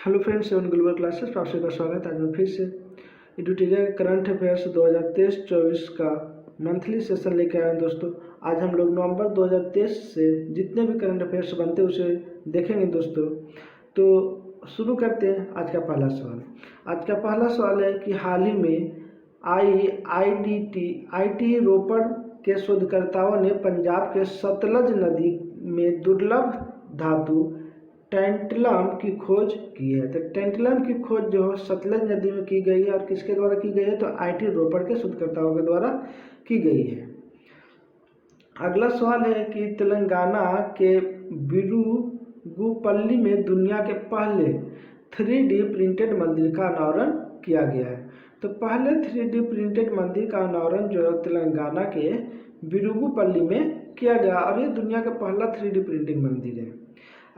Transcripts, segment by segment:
Hello friends, seven global classes पर आप सभी का स्वागत है। आज मैं फिर से एडुटेरिया करंट अफेयर्स 2023-24 का मंथली सेशन लेके आए हैं दोस्तों। आज हम लोग नवंबर 2023 से जितने भी करंट अफेयर्स बनते हैं उसे देखेंगे दोस्तों। तो शुरू करते हैं आज का पहला सवाल। आज का पहला सवाल है कि हाल ही में आईआईटी रोपड़ के शोधकर्ताओं ने पंजाब के सतलज नदी में दुर्लभ धातु टेंटलम की खोज की है। तो टेंटलम की खोज जो है सतलज नदी में की गई है और किसके द्वारा की गई है? तो आईआईटी रोपड़ के शोधकर्ताओं के द्वारा की गई है। अगला सवाल है कि तेलंगाना के बिरुगुपल्ली में दुनिया के पहले 3D प्रिंटेड मंदिर का अनावरण किया गया है। तो पहले 3D प्रिंटेड मंदिर का अनावरण जो है तेलंगाना के बिरुगुपल्ली में किया गया और ये दुनिया का पहला 3D प्रिंटिंग मंदिर है।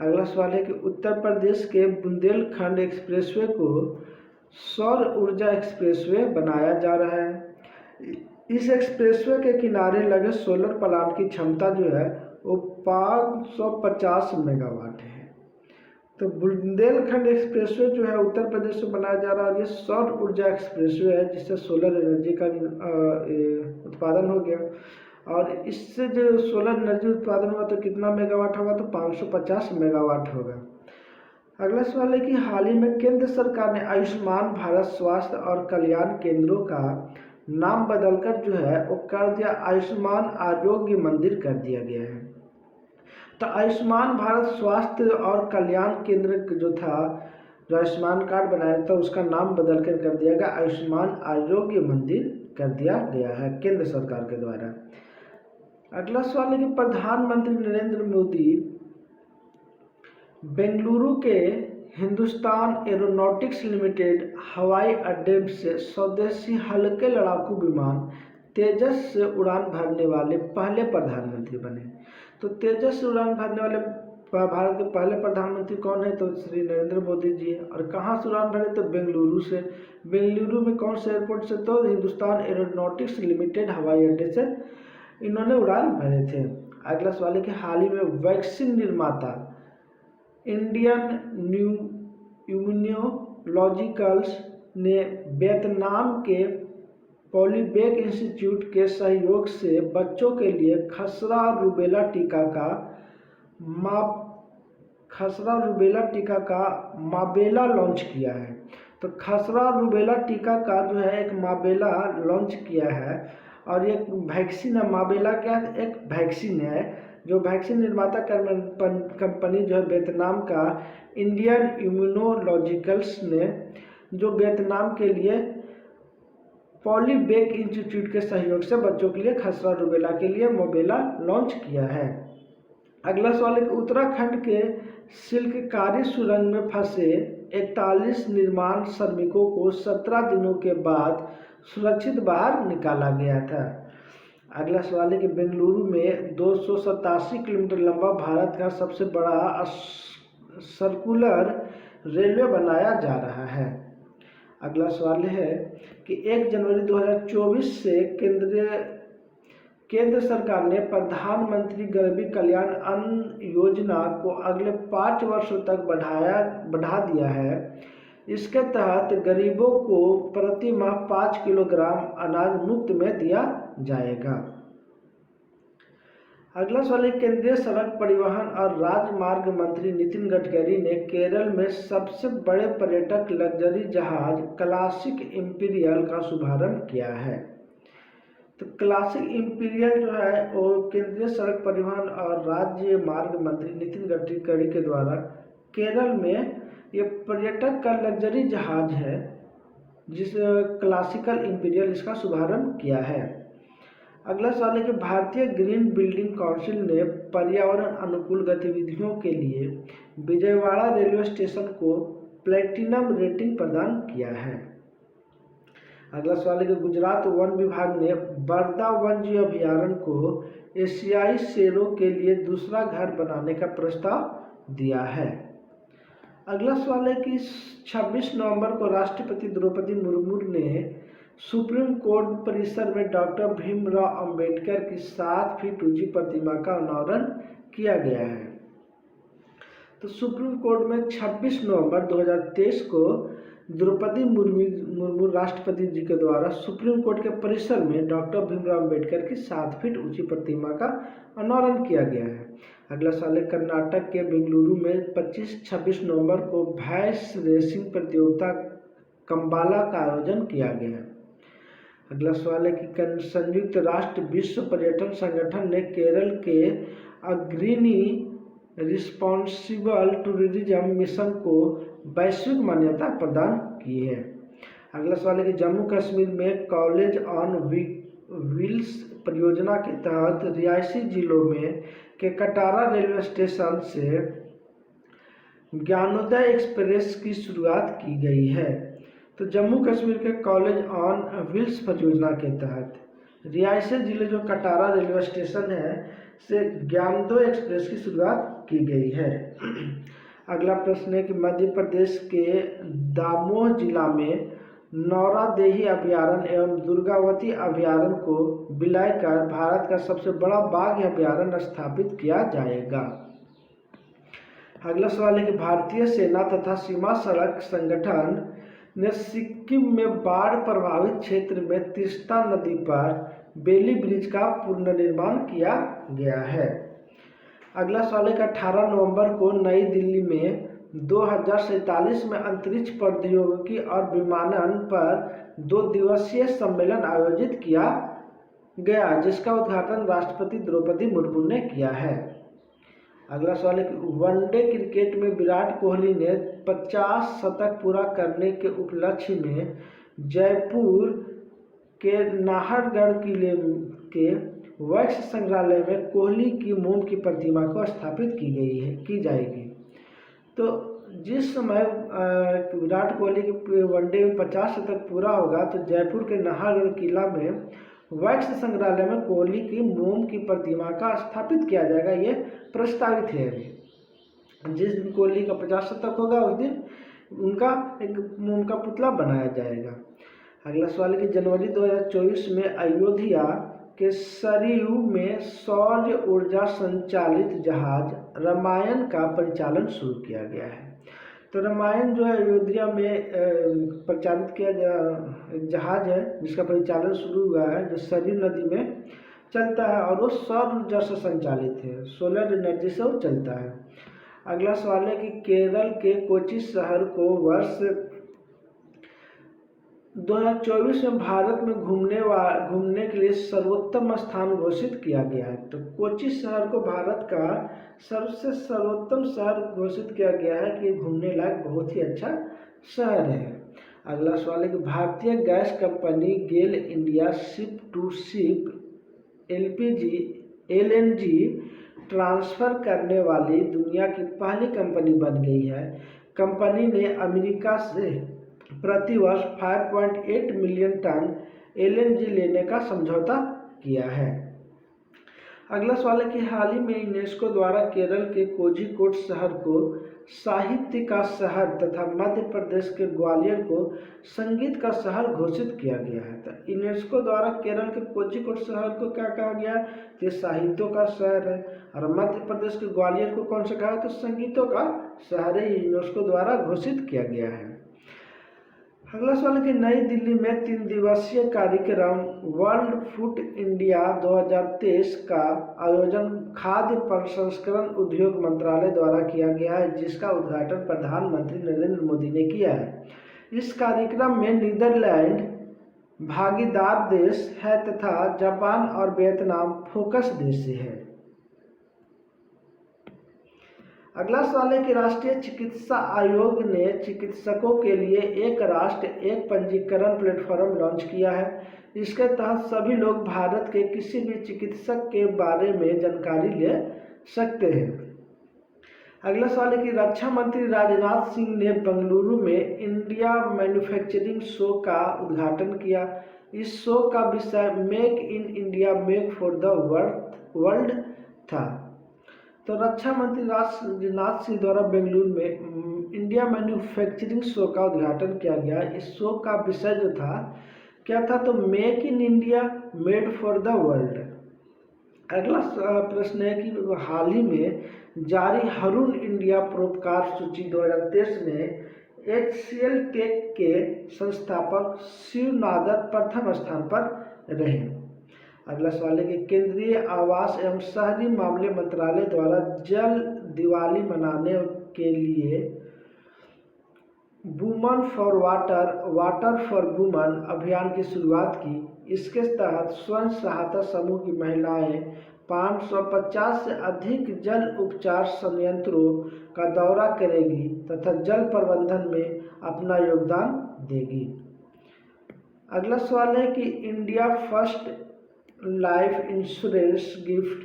अगला सवाल है कि उत्तर प्रदेश के बुंदेलखंड एक्सप्रेसवे को सौर ऊर्जा एक्सप्रेसवे बनाया जा रहा है। इस एक्सप्रेसवे के किनारे लगे सोलर प्लांट की क्षमता जो है वो 550 मेगावाट है। तो बुंदेलखंड एक्सप्रेसवे जो है उत्तर प्रदेश में बनाया जा रहा है और ये सौर ऊर्जा एक्सप्रेसवे है जिससे सोलर एनर्जी का उत्पादन हो गया और इससे जो सोलर एनर्जी उत्पादन हुआ तो कितना मेगावाट होगा? तो 550 मेगावाट होगा। अगला सवाल है कि हाल ही में केंद्र सरकार ने आयुष्मान भारत स्वास्थ्य और कल्याण केंद्रों का नाम बदलकर जो है वो कर दिया आयुष्मान आरोग्य मंदिर कर दिया गया है। तो आयुष्मान भारत स्वास्थ्य और कल्याण केंद्र जो था, जो आयुष्मान कार्ड बनाया था, उसका नाम बदलकर कर दिया गया आयुष्मान आरोग्य मंदिर कर दिया गया है केंद्र सरकार के द्वारा। अगला सवाल है कि प्रधानमंत्री नरेंद्र मोदी बेंगलुरु के हिंदुस्तान एरोनॉटिक्स लिमिटेड हवाई अड्डे से स्वदेशी हल्के लड़ाकू विमान तेजस से उड़ान भरने वाले पहले प्रधानमंत्री बने। तो तेजस से उड़ान भरने वाले भारत के पहले प्रधानमंत्री कौन है? तो श्री नरेंद्र मोदी जी है। और कहाँ से उड़ान भरे? तो बेंगलुरु से। बेंगलुरु में कौन से एयरपोर्ट से? तो हिंदुस्तान एरोनॉटिक्स लिमिटेड हवाई अड्डे से इन्होंने उड़ान भरे थे। अगला सवाल है कि हाल ही में वैक्सीन निर्माता इंडियन इम्यूनोलॉजिकल्स ने वियतनाम के पॉलीबेक इंस्टीट्यूट के सहयोग से बच्चों के लिए खसरा रूबेला माबेला लॉन्च किया है। तो खसरा रूबेला टीका का जो है एक माबेला लॉन्च किया है और ये वैक्सीन है। माबेला क्या है? एक वैक्सीन है जो वैक्सीन निर्माता कंपनी जो है वियतनाम का इंडियन इम्यूनोलॉजिकल्स ने जो वियतनाम के लिए पॉलीबेक इंस्टीट्यूट के सहयोग से बच्चों के लिए खसरा रूबेला के लिए मोबेला लॉन्च किया है। अगला सवाल है कि उत्तराखंड के शिल्पकारी सुरंग में फंसे 41 निर्माण श्रमिकों को 17 दिनों के बाद सुरक्षित बाहर निकाला गया था। अगला सवाल है कि बेंगलुरु में 287 किलोमीटर लंबा भारत का सबसे बड़ा सर्कुलर रेलवे बनाया जा रहा है। अगला सवाल है कि 1 जनवरी 2024 से केंद्र सरकार ने प्रधानमंत्री गरीब कल्याण अन्न योजना को अगले 5 वर्षों तक बढ़ा दिया है। इसके तहत गरीबों को प्रति माह 5 किलोग्राम अनाज मुफ्त में दिया जाएगा। अगला सवाल है केंद्रीय सड़क परिवहन और राजमार्ग मंत्री नितिन गडकरी ने केरल में सबसे बड़े पर्यटक लग्जरी जहाज क्लासिक इंपीरियल का शुभारंभ किया है। तो क्लासिक इंपीरियल जो है वो केंद्रीय सड़क परिवहन और राज्य मार्ग मंत्री नितिन गडकरी के द्वारा केरल में ये पर्यटक का लग्जरी जहाज है जिस क्लासिकल इंपीरियल इसका शुभारंभ किया है। अगला सवाल है कि भारतीय ग्रीन बिल्डिंग काउंसिल ने पर्यावरण अनुकूल गतिविधियों के लिए विजयवाड़ा रेलवे स्टेशन को प्लेटिनम रेटिंग प्रदान किया है। अगला सवाल है कि गुजरात वन विभाग ने बरदा वन्य अभयारण्य को एशियाई शेरों के लिए दूसरा घर बनाने का प्रस्ताव दिया है। अगला सवाल है कि 26 नवंबर को राष्ट्रपति द्रौपदी मुर्मू ने सुप्रीम कोर्ट परिसर में डॉक्टर भीमराव अंबेडकर की 7 फीट ऊंची प्रतिमा का अनावरण किया गया है। तो सुप्रीम कोर्ट में 26 नवंबर 2023 को द्रौपदी मुर्मू राष्ट्रपति जी के द्वारा सुप्रीम कोर्ट के परिसर में डॉक्टर भीमराव अम्बेडकर की 7 फीट ऊंची प्रतिमा का अनावरण किया गया है। अगला सवाल है, कर्नाटक के बेंगलुरु में 25-26 नवंबर को भैंस रेसिंग प्रतियोगिता कंबाला का आयोजन किया गया है। अगला सवाल है कि संयुक्त राष्ट्र विश्व पर्यटन संगठन ने केरल के अग्रणी रिस्पॉन्सिबल टूरिज्म मिशन को वैश्विक मान्यता प्रदान की है। अगला सवाल है कि जम्मू कश्मीर में कॉलेज ऑन व्हील्स परियोजना के तहत रिहायशी जिलों में के कटारा रेलवे स्टेशन से ज्ञानोदय एक्सप्रेस की शुरुआत की गई है। तो जम्मू कश्मीर के कॉलेज ऑन व्हील्स परियोजना के तहत रिहायशी जिले जो कटारा रेलवे स्टेशन है से ज्ञानोदय एक्सप्रेस की शुरुआत की गई है। अगला प्रश्न है कि मध्य प्रदेश के दामोह जिला में नौरादेही अभयारण्य एवं दुर्गावती अभयारण्य को विलय कर भारत का सबसे बड़ा बाघ अभयारण्य स्थापित किया जाएगा। अगला सवाल है कि भारतीय सेना तथा सीमा सड़क संगठन ने सिक्किम में बाढ़ प्रभावित क्षेत्र में तीस्ता नदी पर बेली ब्रिज का पुनर्निर्माण किया गया है। अगला सवाल है कि 18 नवंबर को नई दिल्ली में 2047 में अंतरिक्ष प्रौद्योगिकी और विमानन पर 2 दिवसीय सम्मेलन आयोजित किया गया, जिसका उद्घाटन राष्ट्रपति द्रौपदी मुर्मू ने किया है। अगला सवाल है कि वनडे क्रिकेट में विराट कोहली ने 50 शतक पूरा करने के उपलक्ष्य में जयपुर के नाहरगढ़ किले के वैक्स संग्रहालय में कोहली की मोम की प्रतिमा को स्थापित की जाएगी। तो जिस समय विराट कोहली के वनडे में 50 शतक पूरा होगा तो जयपुर के नाहरगढ़ किला में वैक्स संग्रहालय में कोहली की मोम की प्रतिमा का स्थापित किया जाएगा, ये प्रस्तावित है। अभी जिस दिन कोहली का 50 शतक होगा उस दिन उनका एक मोम का पुतला बनाया जाएगा। अगला सवाल है कि जनवरी 2024 में अयोध्या के सरयू में सौर ऊर्जा संचालित जहाज रामायण का परिचालन शुरू किया गया है। तो रामायण जो है अयोध्या में परिचालित किया जहाज है जिसका परिचालन शुरू हुआ है, जो सरयू नदी में चलता है और वो सौर ऊर्जा से संचालित है, सोलर एनर्जी से वो चलता है। अगला सवाल है कि केरल के कोच्चि शहर को वर्ष 2024 में भारत में घूमने के लिए सर्वोत्तम स्थान घोषित किया गया है। तो कोच्चि शहर को भारत का सबसे सर्वोत्तम शहर घोषित किया गया है कि घूमने लायक बहुत ही अच्छा शहर है। अगला सवाल है कि भारतीय gas company GAIL India ship to ship LNG transfer करने वाली दुनिया की पहली कंपनी बन गई है। कंपनी ने अमेरिका से प्रतिवर्ष 5.8 मिलियन टन LNG लेने का समझौता किया है। अगला सवाल है कि हाल ही में यूनेस्को द्वारा केरल के कोझिकोड शहर को साहित्य का शहर तथा मध्य प्रदेश के ग्वालियर को संगीत का शहर घोषित किया गया है। तो यूनेस्को द्वारा केरल के कोझिकोड शहर को क्या कहा गया है? ये साहित्यों का शहर है। और मध्य प्रदेश के ग्वालियर को कौन सा कहा? तो संगीतों का शहर यूनेस्को द्वारा घोषित किया गया है। अगला सवाल है कि नई दिल्ली में 3 दिवसीय कार्यक्रम वर्ल्ड फूड इंडिया 2023 का आयोजन खाद्य प्रसंस्करण उद्योग मंत्रालय द्वारा किया गया है, जिसका उद्घाटन प्रधानमंत्री नरेंद्र मोदी ने किया है। इस कार्यक्रम में नीदरलैंड भागीदार देश है तथा जापान और वियतनाम फोकस देश है। अगला सवाल है कि राष्ट्रीय चिकित्सा आयोग ने चिकित्सकों के लिए एक राष्ट्र एक पंजीकरण प्लेटफॉर्म लॉन्च किया है। इसके तहत सभी लोग भारत के किसी भी चिकित्सक के बारे में जानकारी ले सकते हैं। अगला सवाल है कि रक्षा मंत्री राजनाथ सिंह ने बेंगलुरु में इंडिया मैन्युफैक्चरिंग शो का उद्घाटन किया। इस शो का विषय make in India make for the world था। तो रक्षा मंत्री राजनाथ सिंह द्वारा बेंगलुरु में इंडिया मैन्युफैक्चरिंग शो का उद्घाटन किया गया। इस शो का विषय जो था क्या था? तो make in India made for the world. अगला प्रश्न है कि हाल ही में जारी हरून इंडिया परोपकार सूची 2023 में HCL टेक के संस्थापक शिव नादर प्रथम स्थान पर रहे। अगला सवाल है कि केंद्रीय आवास एवं शहरी मामले मंत्रालय द्वारा जल दिवाली मनाने के लिए woman for water, water for woman अभियान की शुरुआत की। इसके तहत स्वयं सहायता समूह की महिलाएं 550 से अधिक जल उपचार संयंत्रों का दौरा करेगी तथा जल प्रबंधन में अपना योगदान देगी। अगला सवाल है कि India first life insurance gift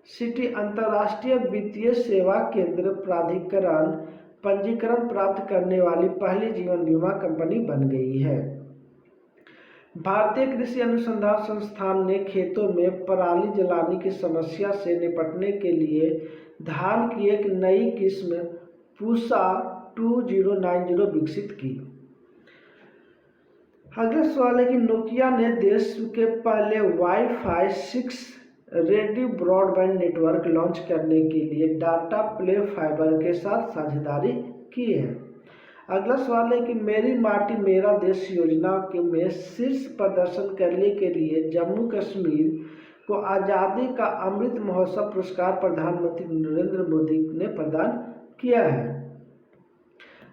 city अंतर्राष्ट्रीय वित्तीय सेवा केंद्र प्राधिकरण पंजीकरण प्राप्त करने वाली पहली जीवन बीमा कंपनी बन गई है। भारतीय कृषि अनुसंधान संस्थान ने खेतों में पराली जलाने की समस्या से निपटने के लिए धान की एक नई किस्म पूसा 2090 विकसित की। अगला सवाल है कि नोकिया ने देश के पहले wifi 6 ready broadband network launch करने के लिए डाटा प्ले फाइबर के साथ साझेदारी की है। अगला सवाल है कि मेरी माटी मेरा देश योजना में शीर्ष प्रदर्शन करने के लिए जम्मू कश्मीर को आज़ादी का अमृत महोत्सव पुरस्कार प्रधानमंत्री नरेंद्र मोदी ने प्रदान किया है।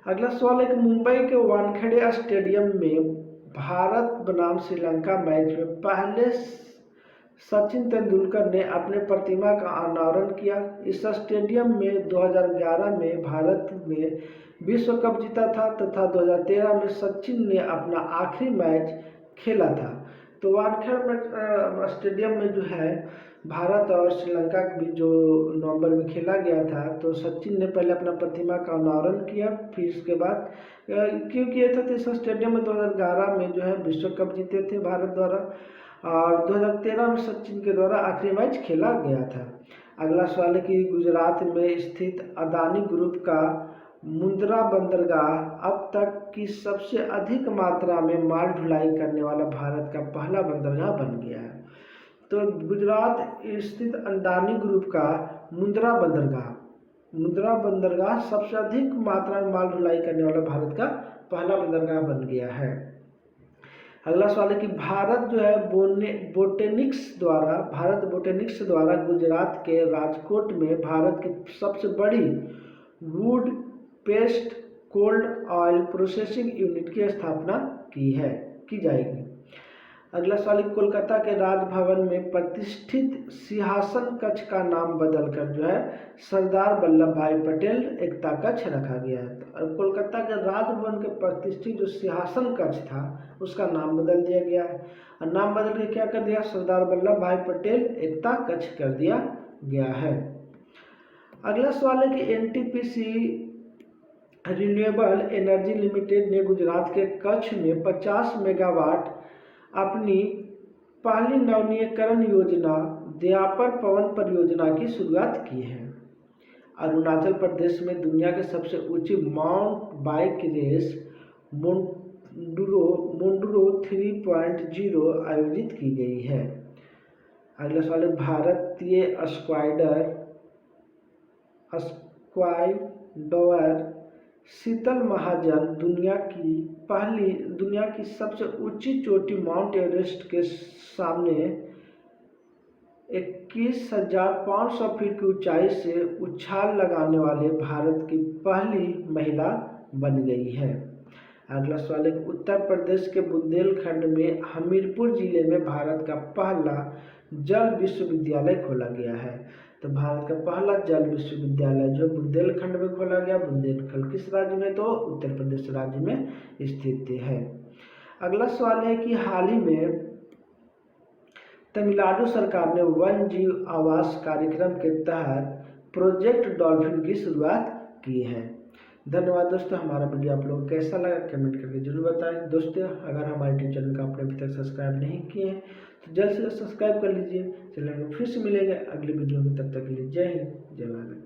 अगला सवाल है कि मुंबई के वानखेड़े स्टेडियम में भारत बनाम श्रीलंका मैच में पहले सचिन तेंदुलकर ने अपने प्रतिमा का अनावरण किया। इस स्टेडियम में 2011 में भारत ने विश्व कप जीता था तथा 2013 में सचिन ने अपना आखिरी मैच खेला था। तो वानखेड़े स्टेडियम में जो है भारत और श्रीलंका के बीच जो नवंबर में खेला गया था, तो सचिन ने पहले अपना प्रतिमा का अनावरण किया, फिर इसके बाद क्यों किया था, तो इस स्टेडियम में 2011 में जो है विश्व कप जीते थे भारत द्वारा और 2013 में सचिन के द्वारा आखिरी मैच खेला गया था। अगला सवाल है कि गुजरात में स्थित अदानी ग्रुप का मुंद्रा बंदरगाह अब तक की सबसे अधिक मात्रा में माल ढुलाई करने वाला भारत का पहला बंदरगाह बन गया है। तो गुजरात स्थित अदानी ग्रुप का मुंद्रा बंदरगाह सबसे अधिक मात्रा में माल ढुलाई करने वाला भारत का पहला बंदरगाह बन गया है। अगला सवाल है कि भारत जो है भारत बोटेनिक्स द्वारा गुजरात के राजकोट में भारत की सबसे बड़ी would paste cold oil processing unit की स्थापना की जाएगी। अगला सवाल कोलकाता के राजभवन में प्रतिष्ठित सिंहासन कक्ष का नाम बदलकर जो है सरदार वल्लभ भाई पटेल एकता कक्ष रखा गया है। और कोलकाता के राजभवन के प्रतिष्ठित जो सिंहासन कक्ष था उसका नाम बदल दिया गया है और नाम बदल के क्या कर दिया, सरदार वल्लभ भाई पटेल एकता कक्ष कर दिया गया है। अगला सवाल है कि एनटीपीसी रिन्यूएबल एनर्जी लिमिटेड ने गुजरात के कच्छ में 50 मेगावाट अपनी पहली नवीनीकरण योजना द्यापर पवन परियोजना की शुरुआत की है। अरुणाचल प्रदेश में दुनिया के सबसे ऊंची माउंट बाइक रेस मोंडुरो 3.0 आयोजित की गई है। अगला सवाल है भारतीय स्काईडाइवर शीतल महाजन दुनिया की सबसे ऊंची चोटी माउंट एवरेस्ट के सामने 21,500 फीट की ऊंचाई से उछाल लगाने वाले भारत की पहली महिला बन गई है। अगला सवाल है उत्तर प्रदेश के बुंदेलखंड में हमीरपुर जिले में भारत का पहला जल विश्वविद्यालय खोला गया है। तो भारत का पहला जल विश्वविद्यालय जो बुंदेलखंड में खोला गया, बुंदेलखंड किस राज्य में, तो उत्तर प्रदेश राज्य में स्थित है। अगला सवाल है कि हाल ही में तमिलनाडु सरकार ने वन जीव आवास कार्यक्रम के तहत प्रोजेक्ट डॉल्फिन की शुरुआत की है। धन्यवाद दोस्तों, हमारा वीडियो आप लोगों को कैसा लगा कमेंट करके जरूर बताएं। दोस्तों अगर हमारे यूट्यूब चैनल का आपने अभी तक सब्सक्राइब नहीं किए हैं तो जल्द से जल्द सब्सक्राइब कर लीजिए। चलिए फिर से मिलेंगे अगले वीडियो में, तब तक के लिए जय हिंद जय भारत।